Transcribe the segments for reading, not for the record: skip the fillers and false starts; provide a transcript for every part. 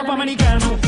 Papa americano.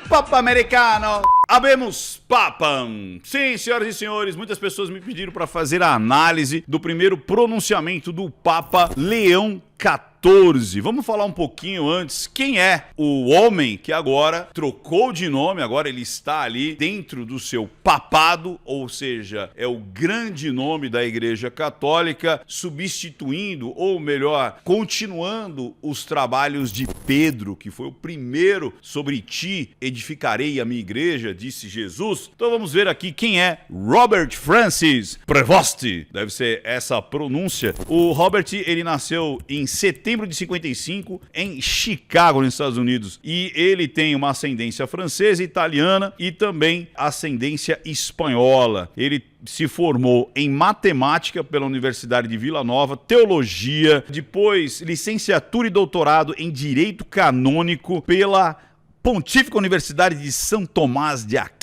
Papa americano. Habemos papam. Sim, senhoras e senhores, muitas pessoas me pediram para fazer a análise do primeiro pronunciamento do Papa Leão XIV. Vamos falar um pouquinho antes quem é o homem que agora trocou de nome, agora ele está ali dentro do seu papado, ou seja, é o grande nome da Igreja Católica, substituindo, ou melhor, continuando os trabalhos de Pedro, que foi o primeiro: sobre ti edificarei a minha igreja, disse Jesus. Então vamos ver aqui quem é Robert Francis Prevost. Deve ser essa a pronúncia. O Robert, ele nasceu em setembro de 55 em Chicago, nos Estados Unidos, e ele tem uma ascendência francesa, italiana e também ascendência espanhola. Ele se formou em matemática pela Universidade de Vila Nova, teologia, depois licenciatura e doutorado em direito canônico pela Pontífica Universidade de São Tomás de Aquino,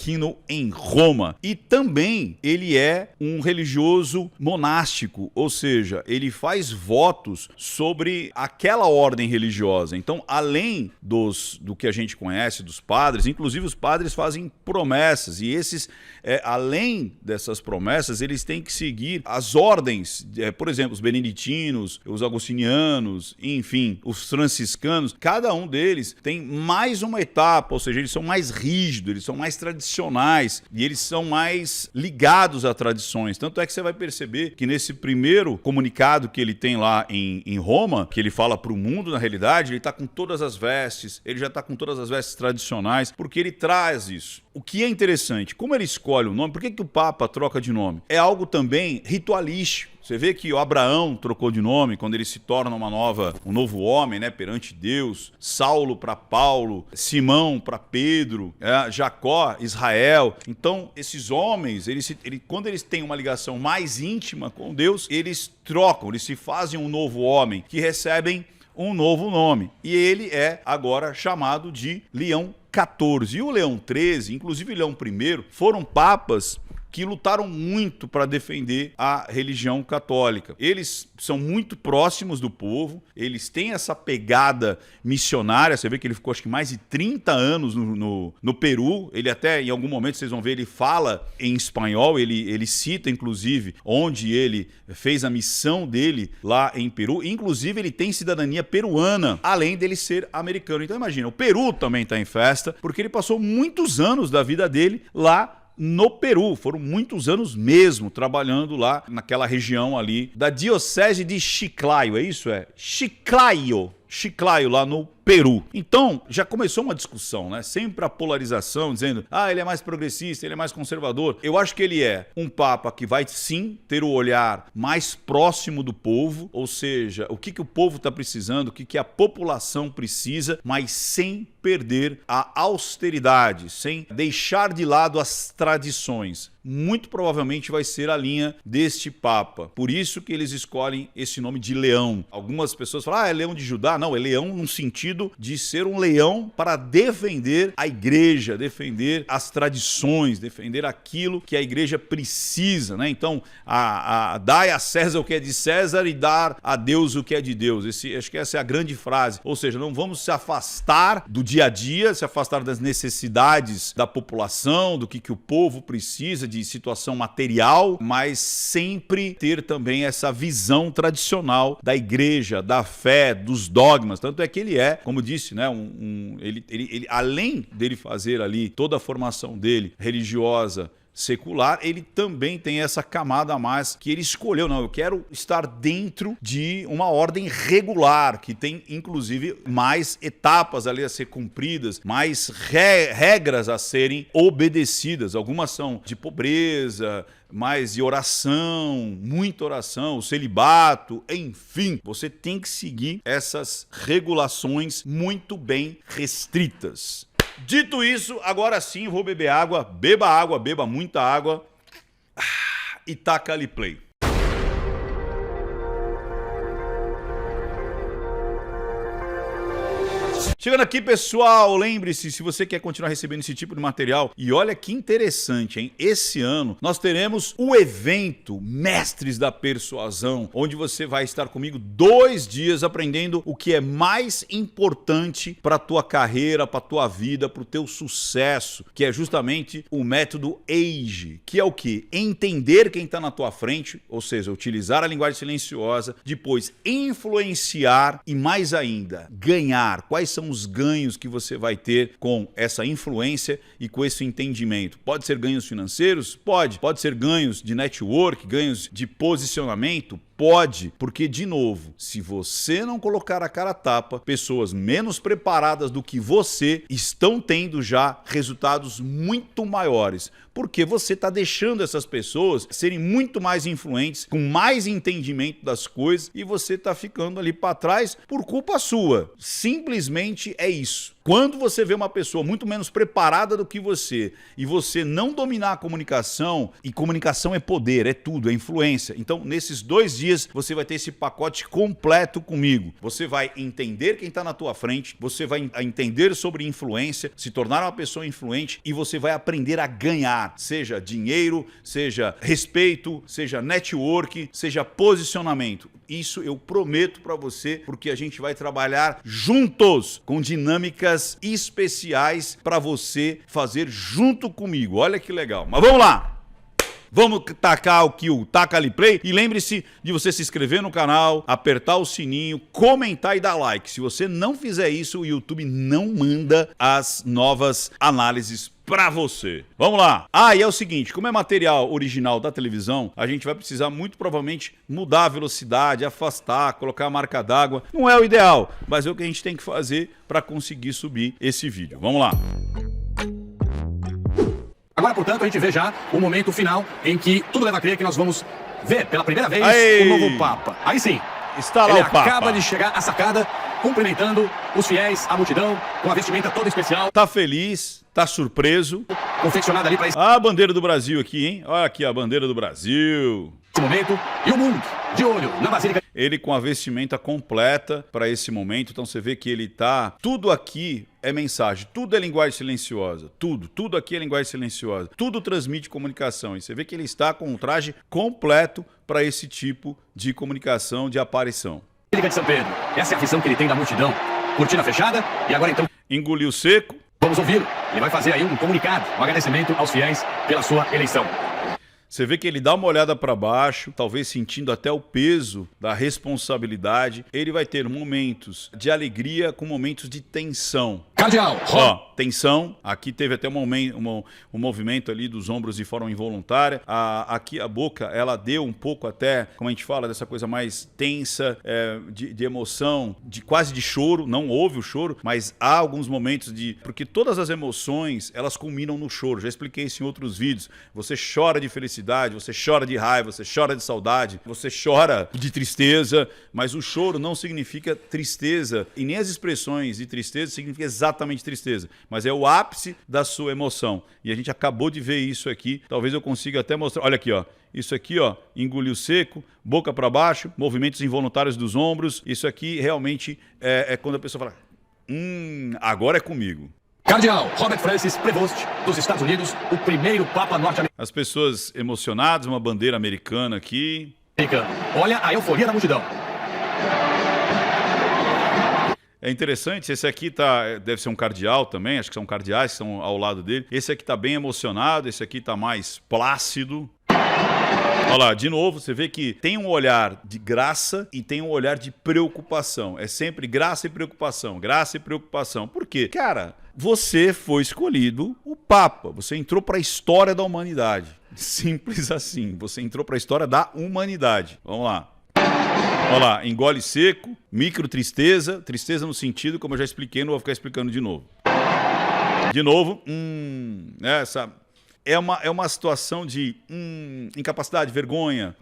em Roma. E também ele é um religioso monástico, ou seja, ele faz votos sobre aquela ordem religiosa. Então, além do que a gente conhece dos padres, inclusive os padres fazem promessas, e esses, além dessas promessas, eles têm que seguir as ordens, por exemplo, os beneditinos, os agostinianos, enfim, os franciscanos. Cada um deles tem mais uma etapa, ou seja, eles são mais rígidos, eles são mais tradicionais e eles são mais ligados a tradições. Tanto é que você vai perceber que nesse primeiro comunicado que ele tem lá em Roma, que ele fala para o mundo, na realidade, ele está com todas as vestes, ele já está com todas as vestes tradicionais, porque ele traz isso. O que é interessante, como ele escolhe o nome, por que o Papa troca de nome? É algo também ritualístico. Você vê que o Abraão trocou de nome quando ele se torna um novo homem, né, perante Deus. Saulo para Paulo, Simão para Pedro, Jacó, Israel. Então, esses homens, quando eles têm uma ligação mais íntima com Deus, eles trocam, eles se fazem um novo homem, que recebem um novo nome. E ele é agora chamado de Leão XIV. E o Leão XIII, inclusive o Leão I, foram papas que lutaram muito para defender a religião católica. Eles são muito próximos do povo, eles têm essa pegada missionária. Você vê que ele ficou, acho que, mais de 30 anos no Peru. Ele até, em algum momento, vocês vão ver, ele fala em espanhol, ele cita, inclusive, onde ele fez a missão dele lá em Peru. Inclusive, ele tem cidadania peruana, além dele ser americano. Então, imagina, o Peru também está em festa, porque ele passou muitos anos da vida dele lá no Peru. Foram muitos anos mesmo trabalhando lá naquela região ali da Diocese de Chiclayo, é isso? Chiclayo, lá no Peru. Então, já começou uma discussão, né? Sempre a polarização, dizendo, ele é mais progressista, ele é mais conservador. Eu acho que ele é um papa que vai, sim, ter o olhar mais próximo do povo, ou seja, o que o povo está precisando, o que a população precisa, mas sem perder a austeridade, sem deixar de lado as tradições. Muito provavelmente vai ser a linha deste Papa. Por isso que eles escolhem esse nome de leão. Algumas pessoas falam, é leão de Judá. Não, é leão no sentido de ser um leão para defender a igreja, defender as tradições, defender aquilo que a igreja precisa, né? Então, dai a César o que é de César e dar a Deus o que é de Deus. Acho que essa é a grande frase. Ou seja, não vamos se afastar do dia a dia, se afastar das necessidades da população, do que o povo precisa, de situação material, mas sempre ter também essa visão tradicional da igreja, da fé, dos dogmas. Tanto é que ele é, como disse, né, ele além dele fazer ali toda a formação dele religiosa, secular, ele também tem essa camada a mais que ele escolheu. Não, eu quero estar dentro de uma ordem regular, que tem inclusive mais etapas ali a ser cumpridas, mais regras a serem obedecidas. Algumas são de pobreza, mais de oração, muita oração, o celibato, enfim. Você tem que seguir essas regulações muito bem restritas. Dito isso, agora sim vou beber água, beba muita água e taca ali play. Chegando aqui, pessoal, lembre-se, se você quer continuar recebendo esse tipo de material, e olha que interessante, hein? Esse ano nós teremos o evento Mestres da Persuasão, onde você vai estar comigo 2 dias aprendendo o que é mais importante para a tua carreira, para a tua vida, para o teu sucesso, que é justamente o método AGE, que é o quê? Entender quem está na tua frente, ou seja, utilizar a linguagem silenciosa, depois influenciar e mais ainda, ganhar. Quais são os ganhos que você vai ter com essa influência e com esse entendimento? Pode ser ganhos financeiros? Pode. Pode ser ganhos de network, ganhos de posicionamento? Pode, porque, de novo, se você não colocar a cara a tapa, pessoas menos preparadas do que você estão tendo já resultados muito maiores, porque você está deixando essas pessoas serem muito mais influentes, com mais entendimento das coisas, e você está ficando ali para trás por culpa sua. Simplesmente é isso. Quando você vê uma pessoa muito menos preparada do que você e você não dominar a comunicação, e comunicação é poder, é tudo, é influência. Então, nesses 2 dias, você vai ter esse pacote completo comigo. Você vai entender quem está na tua frente, você vai entender sobre influência, se tornar uma pessoa influente e você vai aprender a ganhar, seja dinheiro, seja respeito, seja network, seja posicionamento. Isso eu prometo para você, porque a gente vai trabalhar juntos com dinâmicas especiais para você fazer junto comigo. Olha que legal. Mas vamos lá! Vamos tacar o taca ali play e lembre-se de você se inscrever no canal, apertar o sininho, comentar e dar like. Se você não fizer isso, o YouTube não manda as novas análises pra você. Vamos lá. E é o seguinte, como é material original da televisão, a gente vai precisar muito provavelmente mudar a velocidade, afastar, colocar a marca d'água. Não é o ideal, mas é o que a gente tem que fazer para conseguir subir esse vídeo. Vamos lá. Agora, portanto, a gente vê já o momento final em que tudo leva a crer que nós vamos ver pela primeira vez o novo Papa. Aí sim, está lá ele o Papa. Acaba de chegar à sacada, cumprimentando os fiéis, a multidão, com a vestimenta toda especial. Tá feliz, tá surpreso. Confeccionada ali para esse A bandeira do Brasil aqui, hein? Olha aqui a bandeira do Brasil. momento. E o mundo de olho na Basílica. Ele com a vestimenta completa para esse momento. Então você vê que ele tá... Tudo aqui é mensagem, tudo é linguagem silenciosa. Tudo aqui é linguagem silenciosa. Tudo transmite comunicação. E você vê que ele está com um traje completo para esse tipo de comunicação, de aparição. Basílica de São Pedro. Essa é a visão que ele tem da multidão. Cortina fechada e agora então... Engoliu seco. Vamos ouvi-lo. Ele vai fazer aí um comunicado, um agradecimento aos fiéis pela sua eleição. Você vê que ele dá uma olhada para baixo, talvez sentindo até o peso da responsabilidade. Ele vai ter momentos de alegria com momentos de tensão. Cardeal. Tensão. Aqui teve até um movimento ali dos ombros de forma involuntária. Aqui a boca, ela deu um pouco até, como a gente fala, dessa coisa mais tensa, de emoção, quase de choro. Não houve o choro, mas há alguns momentos de... Porque todas as emoções, elas culminam no choro. Já expliquei isso em outros vídeos. Você chora de felicidade, você chora de raiva, você chora de saudade, você chora de tristeza, mas o choro não significa tristeza e nem as expressões de tristeza significam exatamente tristeza, mas é o ápice da sua emoção. E a gente acabou de ver isso aqui, talvez eu consiga até mostrar. Olha aqui, ó. Isso aqui, ó, engoliu seco, boca para baixo, movimentos involuntários dos ombros. Isso aqui realmente é quando a pessoa fala, agora é comigo. Cardeal Robert Francis Prevost, dos Estados Unidos, o primeiro Papa norte-americano. As pessoas emocionadas, uma bandeira americana aqui. Olha a euforia da multidão. É interessante, esse aqui deve ser um cardeal também, acho que são cardeais que estão ao lado dele. Esse aqui tá bem emocionado, esse aqui tá mais plácido. Olha lá, de novo, você vê que tem um olhar de graça e tem um olhar de preocupação. É sempre graça e preocupação, graça e preocupação. Por quê? Cara, você foi escolhido o Papa, você entrou para a história da humanidade. Simples assim, você entrou para a história da humanidade. Vamos lá. Olha lá, engole seco, micro tristeza, tristeza no sentido, como eu já expliquei, não vou ficar explicando de novo. De novo, é uma situação de incapacidade, vergonha,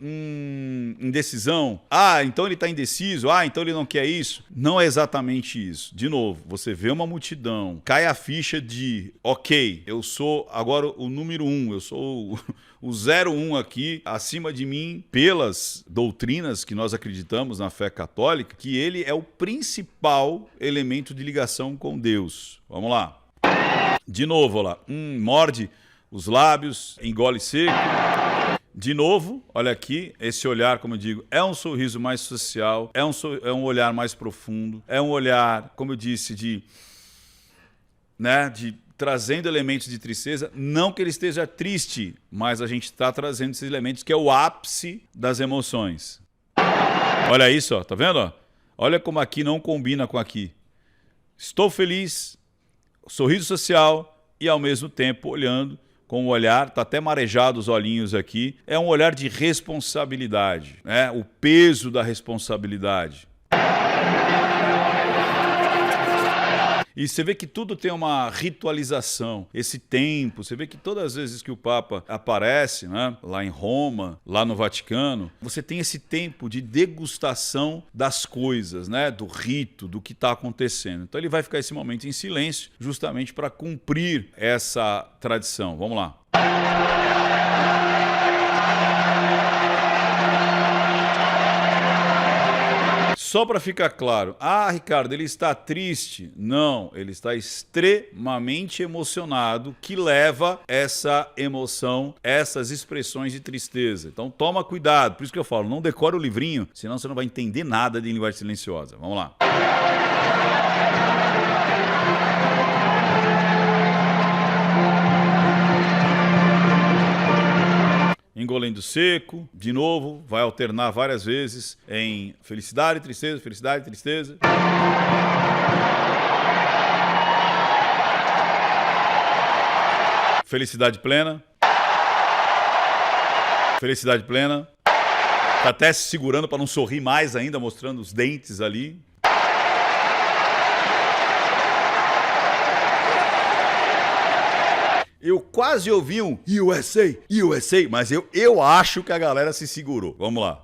indecisão. Ah, então ele está indeciso. Ah, então ele não quer isso. Não é exatamente isso. De novo, você vê uma multidão, cai a ficha de, ok, eu sou agora o número 1, eu sou o 01 aqui, acima de mim, pelas doutrinas que nós acreditamos na fé católica, que ele é o principal elemento de ligação com Deus. Vamos lá. De novo, olha lá. Morde os lábios, engole seco. De novo, olha aqui, esse olhar, como eu digo, é um sorriso mais social, é um olhar mais profundo, é um olhar, como eu disse, de trazendo elementos de tristeza. Não que ele esteja triste, mas a gente está trazendo esses elementos que é o ápice das emoções. Olha isso, ó, tá vendo? Ó? Olha como aqui não combina com aqui. Estou feliz, sorriso social e ao mesmo tempo olhando com o olhar, tá até marejado os olhinhos aqui, é um olhar de responsabilidade, né? O peso da responsabilidade. E você vê que tudo tem uma ritualização, esse tempo. Você vê que todas as vezes que o Papa aparece, né, lá em Roma, lá no Vaticano, você tem esse tempo de degustação das coisas, né, do rito, do que está acontecendo. Então ele vai ficar esse momento em silêncio justamente para cumprir essa tradição. Vamos lá. Só para ficar claro, Ricardo, ele está triste? Não, ele está extremamente emocionado, que leva essa emoção, essas expressões de tristeza. Então toma cuidado, por isso que eu falo, não decore o livrinho, senão você não vai entender nada de linguagem silenciosa. Vamos lá. Engolendo seco, de novo, vai alternar várias vezes em felicidade, tristeza, felicidade, tristeza. Felicidade plena. Felicidade plena. Tá até se segurando para não sorrir mais ainda, mostrando os dentes ali. Eu quase ouvi um USA, USA, mas eu acho que a galera se segurou. Vamos lá.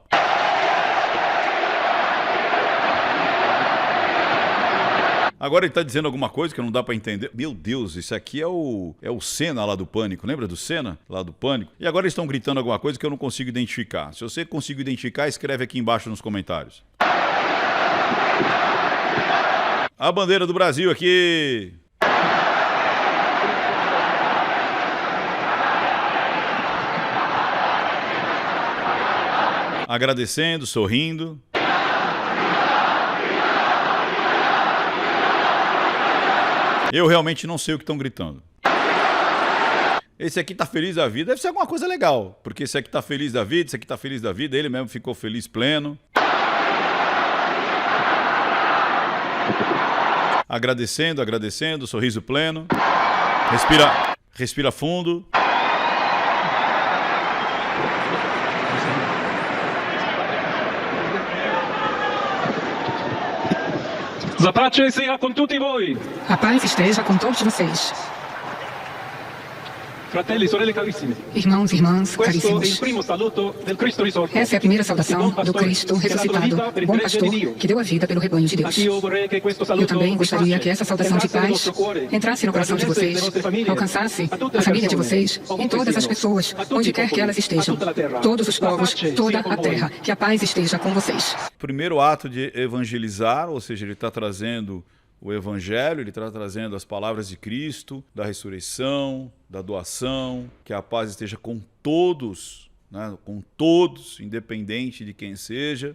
Agora ele tá dizendo alguma coisa que não dá pra entender. Meu Deus, isso aqui é o Senna lá do Pânico. Lembra do Senna lá do Pânico? E agora eles estão gritando alguma coisa que eu não consigo identificar. Se você conseguir identificar, escreve aqui embaixo nos comentários. A bandeira do Brasil aqui. Agradecendo, sorrindo. Eu realmente não sei o que estão gritando. Esse aqui tá feliz da vida, deve ser alguma coisa legal. Porque esse aqui tá feliz da vida, esse aqui tá feliz da vida, ele mesmo ficou feliz pleno. Agradecendo, agradecendo, sorriso pleno. Respira fundo. La pace sia con tutti voi. A paz esteja com todos vocês. Fratelli, sorelle carissimi. Irmãos e irmãs Questo è il caríssimos. primo saluto del Cristo risorto. Essa é a primeira saudação do Cristo che ha dato la ressuscitado, vita per il bom gregge pastor di Dio. que deu a vida pelo rebanho de Deus. Anch'io vorrei che questo saluto Eu também gostaria di pace que essa saudação de entrasse nel paz vostro cuore, entrasse no coração de raggiungesse le vocês, vostre famiglie, alcançasse a tutte a le família de persone, vocês, ovunque em todas as siano, pessoas, a tutti onde i quer que popoli, elas a estejam, tutta la terra. todos os La povos, pace toda sia con a voi. terra, que a paz esteja com vocês. Primeiro ato de evangelizar, ou seja, ele está trazendo o evangelho, ele está trazendo as palavras de Cristo, da ressurreição, da doação, que a paz esteja com todos, né? Com todos, independente de quem seja.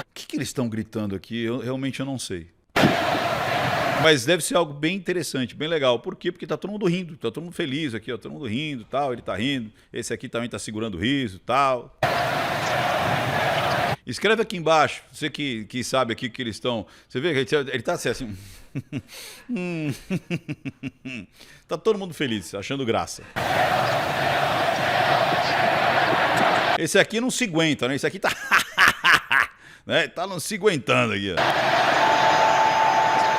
O que eles estão gritando aqui? Realmente eu não sei. Mas deve ser algo bem interessante, bem legal. Por quê? Porque tá todo mundo rindo, tá todo mundo feliz aqui, ó, todo mundo rindo, tal, ele tá rindo. Esse aqui também tá segurando o riso, tal. Escreve aqui embaixo, você que sabe aqui que eles estão... Você vê que ele tá assim... Tá todo mundo feliz, achando graça. Esse aqui não se aguenta, né? Esse aqui tá... né? Tá não se aguentando aqui, ó.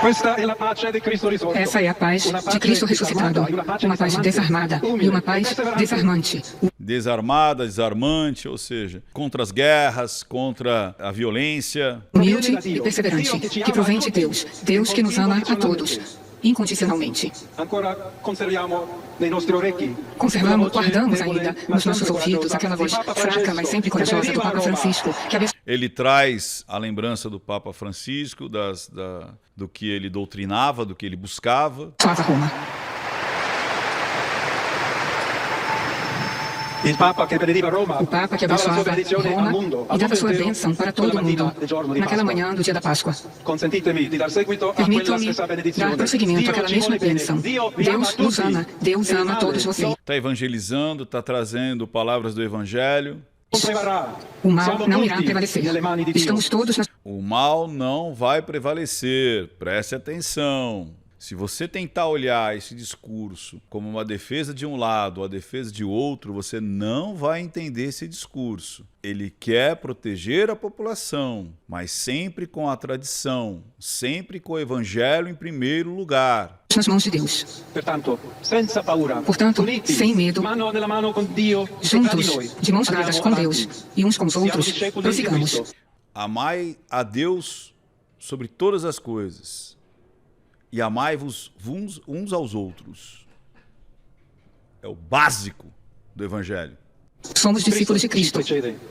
Questa è la pace di Cristo risorto. Essa é a paz de Cristo ressuscitado. Uma paz desarmada e uma paz desarmante. Desarmada, desarmante, ou seja, contra as guerras, contra a violência. Humilde e perseverante, que provém de Deus. Deus que nos ama a todos, incondicionalmente. Ancora conserviamo nei nostri orecchi. Conservamos, guardamos ainda nos nossos ouvidos aquela voz fraca, mas sempre corajosa do Papa Francisco, que Ele traz a lembrança do Papa Francisco, do que ele doutrinava, do que ele buscava. abençoava Roma. Il Papa che benediva Roma. O Papa que dava la sua abençoava benedizione al Roma mondo. e dava sua bênção para todo o mundo naquela manhã do dia da Páscoa. Consentitemi di dar seguito a quella Permitam-me stessa benedizione. dar prosseguimento àquela ci mesma vuole bene. bênção. Deus Deus nos ama. Deus ama todos vocês. Está evangelizando, está trazendo palavras do Evangelho. O mal não irá prevalecer. Estamos todos nas... O mal não vai prevalecer, preste atenção. Se você tentar olhar esse discurso como uma defesa de um lado ou a defesa de outro, você não vai entender esse discurso. Ele quer proteger a população, mas sempre com a tradição, sempre com o evangelho em primeiro lugar. nas mãos de Deus. Portanto, sem medo, mano nella mano con Dio, juntos, de mãos dadas com Deus e uns com os outros, prossigamos. Amai a Deus sobre todas as coisas e amai-vos uns aos outros. É o básico do Evangelho. Somos discípulos de Cristo.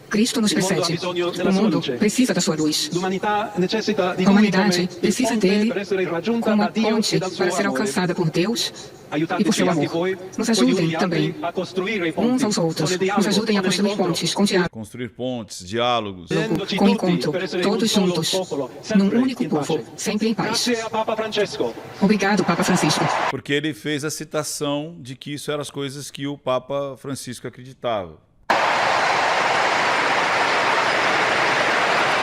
Cristo nos precede. O mundo precisa da sua luz. A humanidade precisa dele como ponte para ser alcançada por Deus e por seu amor. Nos ajudem também uns aos outros. Nos ajudem a construir pontes com diálogo. Construir pontes, diálogos. Com encontro, todos juntos, num único povo, sempre em paz. Obrigado, Papa Francisco. Porque ele fez a citação de que isso eram as coisas que o Papa Francisco acreditava.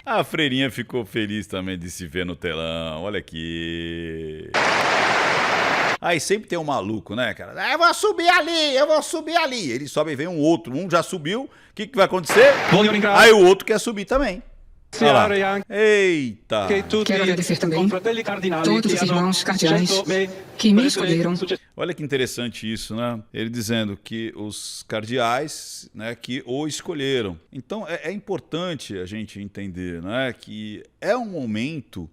A freirinha ficou feliz também de se ver no telão. Olha aqui. Aí sempre tem um maluco, né, cara? Eu vou subir ali. Ele sobe e vem um outro. Um já subiu. O que vai acontecer? Aí o outro quer subir também. Eita! Quero agradecer também todos os irmãos cardeais que me escolheram. Olha que interessante isso, né? Ele dizendo que os cardeais, né, que o escolheram. Então é importante a gente entender, né, que é um momento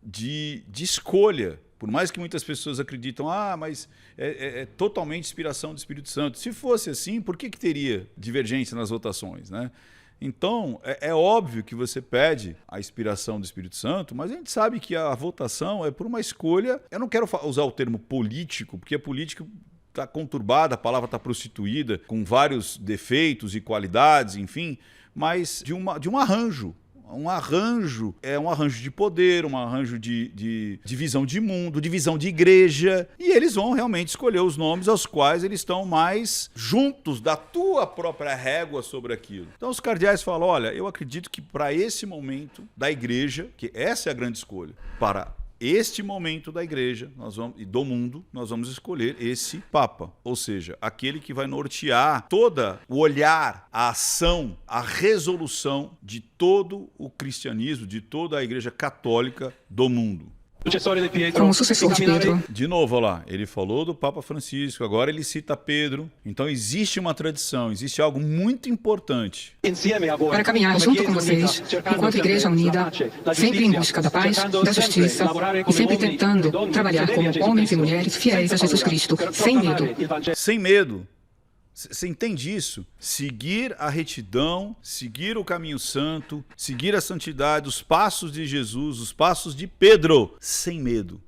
de escolha. Por mais que muitas pessoas acreditam, mas é totalmente inspiração do Espírito Santo. Se fosse assim, por que teria divergência nas votações, né? Então, é óbvio que você pede a inspiração do Espírito Santo, mas a gente sabe que a votação é por uma escolha. Eu não quero usar o termo político, porque a política está conturbada, a palavra está prostituída, com vários defeitos e qualidades, enfim, mas de um arranjo. Um arranjo de poder, um arranjo de divisão de mundo, divisão de igreja. E eles vão realmente escolher os nomes aos quais eles estão mais juntos da tua própria régua sobre aquilo. Então os cardeais falam, olha, eu acredito que para esse momento da igreja, que essa é a grande escolha, para este momento da igreja e do mundo, nós vamos escolher esse Papa. Ou seja, aquele que vai nortear todo o olhar, a ação, a resolução de todo o cristianismo, de toda a igreja católica do mundo. Como sucessor de Pedro. De novo, olha lá, ele falou do Papa Francisco, agora ele cita Pedro. Então existe uma tradição, existe algo muito importante. Para caminhar junto com vocês, enquanto igreja unida, sempre em busca da paz, da justiça e sempre tentando trabalhar como homens e mulheres fiéis a Jesus Cristo, sem medo. Sem medo. Você entende isso? Seguir a retidão, seguir o caminho santo, seguir a santidade, os passos de Jesus, os passos de Pedro, sem medo,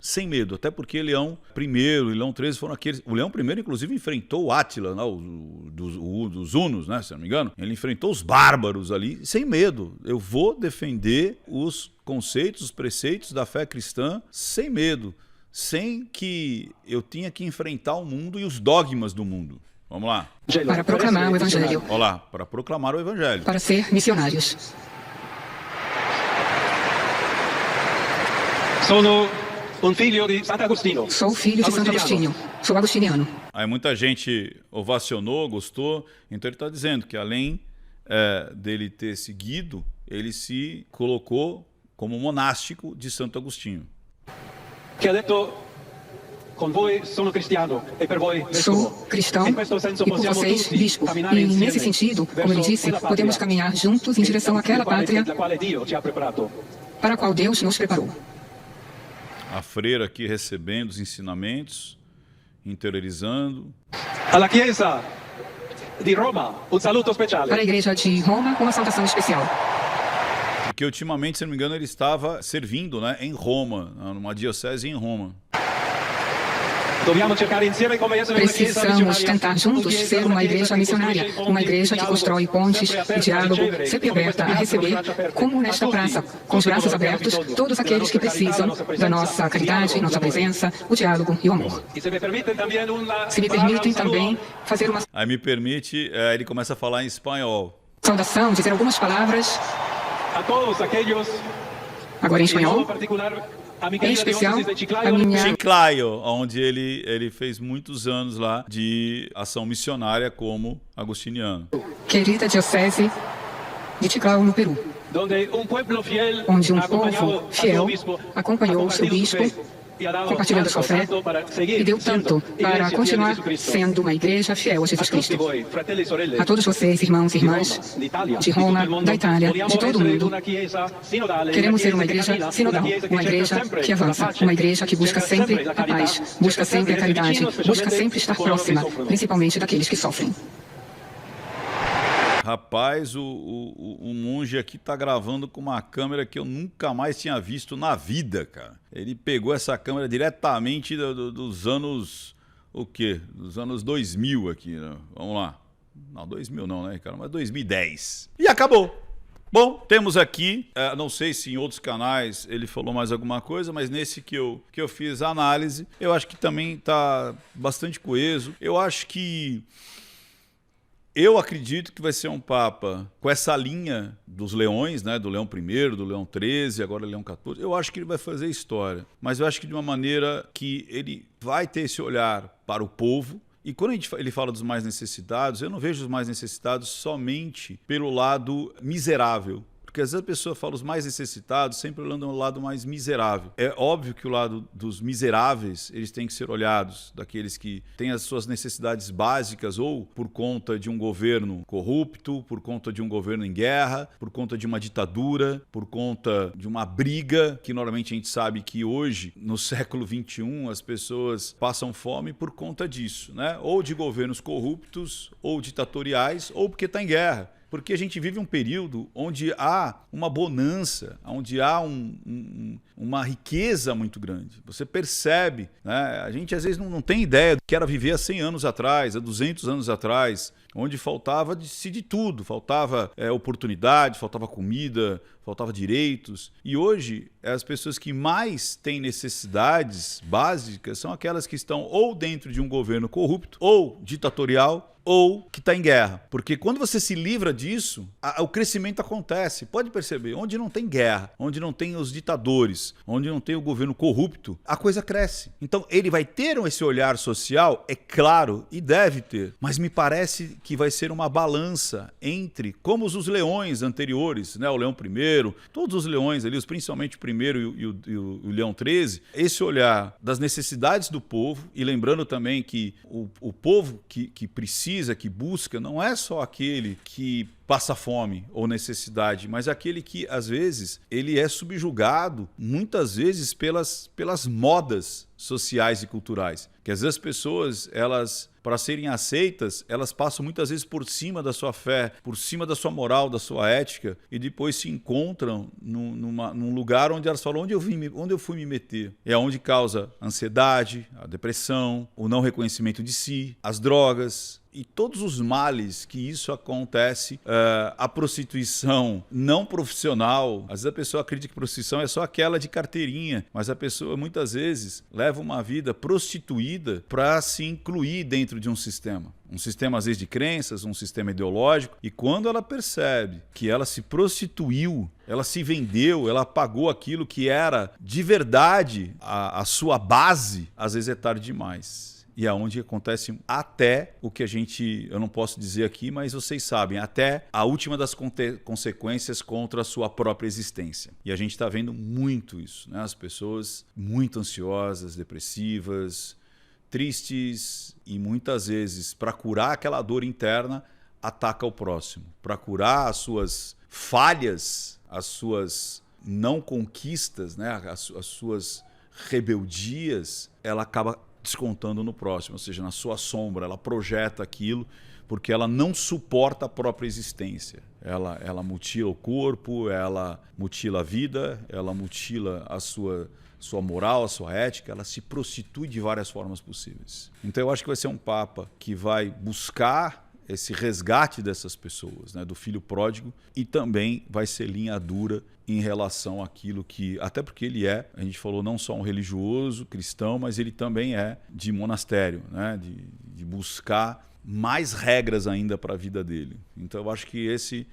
até porque Leão I e Leão XIII foram aqueles... O Leão I, inclusive, enfrentou o Átila, né, dos Hunos, né, se não me engano. Ele enfrentou os bárbaros ali, sem medo. Eu vou defender os conceitos, os preceitos da fé cristã, sem medo, sem que eu tenha que enfrentar o mundo e os dogmas do mundo. Vamos lá. Para proclamar o Evangelho. Olá, para proclamar o Evangelho. Para ser missionários. Sou filho de Santo Agostinho. Sou agostiniano. Aí muita gente ovacionou, gostou. Então ele está dizendo que além dele ter seguido ele se colocou como monástico de Santo Agostinho. Che ha detto: con voi sono cristiano e per voi Sou vescovo. cristão In questo senso e por possiamo vocês, tutti bispo. camminare E nesse insieme sentido, como ele verso disse, quella patria podemos caminhar juntos em direção àquela pátria da quale Dio ci ha preparato. para a qual Deus nos preparou. A freira aqui recebendo os ensinamentos, interiorizando. Alla Chiesa di Roma, un saluto speciale. Para a igreja de Roma, uma saudação especial. Porque ultimamente, se não me engano, ele estava servindo, né, em Roma, numa diocese em Roma. Dobbiamo cercare insieme come essere una chiesa Precisamos missionaria. tentar juntos Una ser uma igreja che missionária, costruisce uma igreja que dialogo, constrói pontes sempre e diálogo, ricevere, sempre come aberta a queste receber, braccia aperte, como nesta a tutti, praça, com os braços abertos, todos aqueles que precisam da nossa caridade, nossa presença, o diálogo e o amor. E se me permiten também uma Se me permitem também fazer uma Aí me permite, ele começa a falar em espanhol. saudação, dizer algumas palavras, a todos aquellos, agora em em modo espanhol, particular, a mi em querida especial diócesis de Chiclayo, a minha Chiclayo, onde ele fez muitos anos lá de ação missionária como agostiniano. querida diocese de Chiclayo, no Peru, donde un pueblo fiel onde um acompañado povo a su fiel obispo, acompanhou seu bispo, compartilhando sua fé, e deu tanto para continuar sendo uma igreja fiel a Jesus Cristo. A todos vocês, irmãos e irmãs de Roma, da Itália, de todo o mundo, queremos ser uma igreja sinodal, uma igreja que avança, uma igreja que busca sempre a paz, busca sempre a caridade, busca sempre estar próxima, principalmente daqueles que sofrem. Rapaz, o monge aqui tá gravando com uma câmera que eu nunca mais tinha visto na vida, cara. Ele pegou essa câmera diretamente dos anos... O quê? Dos anos 2000 aqui, né? Vamos lá. Não, 2000 não, né, cara? Mas 2010. E acabou. Bom, temos aqui, não sei se em outros canais ele falou mais alguma coisa, mas nesse que eu fiz a análise, eu acho que também tá bastante coeso. Eu acredito que vai ser um Papa com essa linha dos leões, né? Do Leão I, do Leão XIII, agora Leão XIV. Eu acho que ele vai fazer história, mas eu acho que de uma maneira que ele vai ter esse olhar para o povo. E quando ele fala dos mais necessitados, eu não vejo os mais necessitados somente pelo lado miserável. Porque às vezes a pessoa fala os mais necessitados, sempre olhando o lado mais miserável. É óbvio que o lado dos miseráveis, eles têm que ser olhados, daqueles que têm as suas necessidades básicas, ou por conta de um governo corrupto, por conta de um governo em guerra, por conta de uma ditadura, por conta de uma briga, que normalmente a gente sabe que hoje, no século XXI, as pessoas passam fome por conta disso, né? Ou de governos corruptos, ou ditatoriais, ou porque está em guerra. Porque a gente vive um período onde há uma bonança, onde há uma riqueza muito grande. Você percebe, né? A gente às vezes não tem ideia do que era viver há 100 anos atrás, há 200 anos atrás, onde faltava de tudo, faltava oportunidade, faltava comida, faltava direitos. E hoje, as pessoas que mais têm necessidades básicas são aquelas que estão ou dentro de um governo corrupto, ou ditatorial, ou que está em guerra. Porque quando você se livra disso, o crescimento acontece. Pode perceber, onde não tem guerra, onde não tem os ditadores, onde não tem o governo corrupto, a coisa cresce. Então ele vai ter esse olhar social, é claro, e deve ter. Mas me parece que vai ser uma balança entre, como os leões anteriores, né? O Leão I, todos os leões ali, principalmente o primeiro e o Leão XIII, esse olhar das necessidades do povo, e lembrando também que o povo que precisa, que busca, não é só aquele que passa fome ou necessidade, mas aquele que, às vezes, ele é subjugado, muitas vezes, pelas modas sociais e culturais. Que às vezes as pessoas, elas, para serem aceitas, elas passam muitas vezes por cima da sua fé, por cima da sua moral, da sua ética, e depois se encontram num lugar onde elas falam, onde eu fui me meter? É onde causa ansiedade, a depressão, o não reconhecimento de si, as drogas, e todos os males que isso acontece, a prostituição não profissional. Às vezes a pessoa acredita que prostituição é só aquela de carteirinha, mas a pessoa muitas vezes leva uma vida prostituída para se incluir dentro de um sistema. Um sistema às vezes de crenças, um sistema ideológico, e quando ela percebe que ela se prostituiu, ela se vendeu, ela pagou aquilo que era de verdade a sua base, às vezes é tarde demais. e aonde acontece até o que eu não posso dizer aqui, mas vocês sabem, até a última das consequências contra a sua própria existência. E a gente está vendo muito isso, né? As pessoas muito ansiosas, depressivas, tristes e muitas vezes, para curar aquela dor interna, ataca o próximo. Para curar as suas falhas, as suas não conquistas, né? As suas rebeldias, ela acaba descontando no próximo, ou seja, na sua sombra. Ela projeta aquilo porque ela não suporta a própria existência. Ela mutila o corpo, ela mutila a vida, ela mutila a sua moral, a sua ética, ela se prostitui de várias formas possíveis. Então eu acho que vai ser um Papa que vai buscar esse resgate dessas pessoas, né, do filho pródigo, e também vai ser linha dura em relação àquilo que, até porque ele a gente falou, não só um religioso cristão, mas ele também é de monastério, né, de buscar mais regras ainda para a vida dele. Então eu acho que esse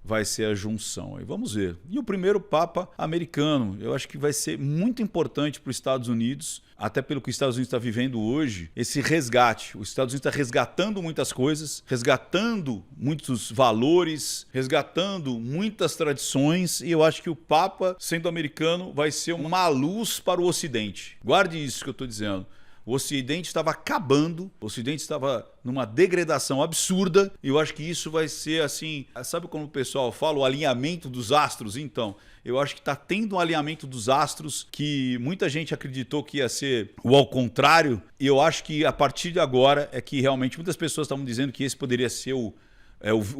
vai ser a junção. Aí vamos ver. E o primeiro Papa americano, eu acho que vai ser muito importante para os Estados Unidos, até pelo que os Estados Unidos está vivendo hoje, esse resgate. Os Estados Unidos está resgatando muitas coisas, resgatando muitos valores, resgatando muitas tradições, e eu acho que o Papa, sendo americano, vai ser uma luz para o Ocidente. Guarde isso que eu estou dizendo. O Ocidente estava acabando, o Ocidente estava numa degradação absurda, e eu acho que isso vai ser assim, sabe como o pessoal fala, o alinhamento dos astros? Então, eu acho que está tendo um alinhamento dos astros que muita gente acreditou que ia ser o ao contrário, e eu acho que a partir de agora é que realmente muitas pessoas estavam dizendo que esse poderia ser o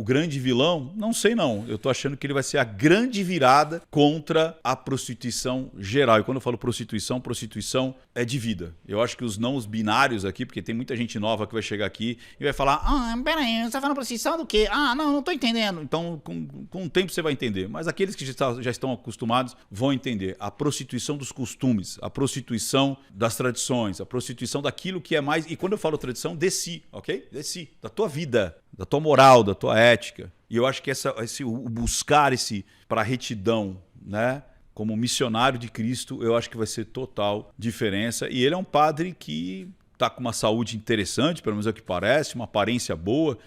grande vilão. Não sei não, eu tô achando que ele vai ser a grande virada contra a prostituição geral. E quando eu falo prostituição é de vida. Eu acho que os binários aqui, porque tem muita gente nova que vai chegar aqui e vai falar, peraí, você tá falando prostituição do quê? Não tô entendendo. Então com o tempo você vai entender, mas aqueles que já estão acostumados vão entender. A prostituição dos costumes, a prostituição das tradições, a prostituição daquilo que é mais, e quando eu falo tradição, de si, ok? De si, da tua vida, da tua moral, da tua ética. E eu acho que o buscar para a retidão, né, como missionário de Cristo, eu acho que vai ser total diferença. E ele é um padre que está com uma saúde interessante, pelo menos é o que parece, uma aparência boa,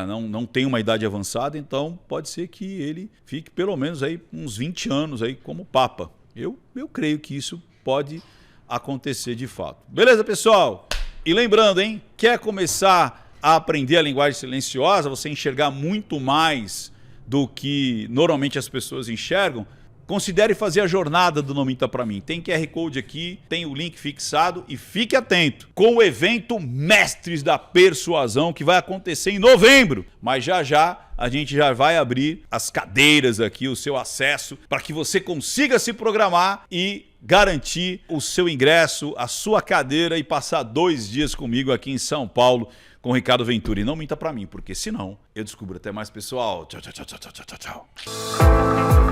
não tem uma idade avançada, então pode ser que ele fique pelo menos aí uns 20 anos aí como Papa. Eu creio que isso pode acontecer de fato. Beleza, pessoal? E lembrando, quer começar a aprender a linguagem silenciosa, você enxergar muito mais do que normalmente as pessoas enxergam, considere fazer a jornada do Não Minta Pra Mim. Tem QR Code aqui, tem o link fixado, e fique atento com o evento Mestres da Persuasão, que vai acontecer em novembro. Mas já a gente já vai abrir as cadeiras aqui, o seu acesso, para que você consiga se programar e garantir o seu ingresso, a sua cadeira, e passar 2 dias comigo aqui em São Paulo, com o Ricardo Ventura. E não minta pra mim, porque senão eu descubro. Até mais, pessoal. Tchau, tchau, tchau, tchau, tchau, tchau.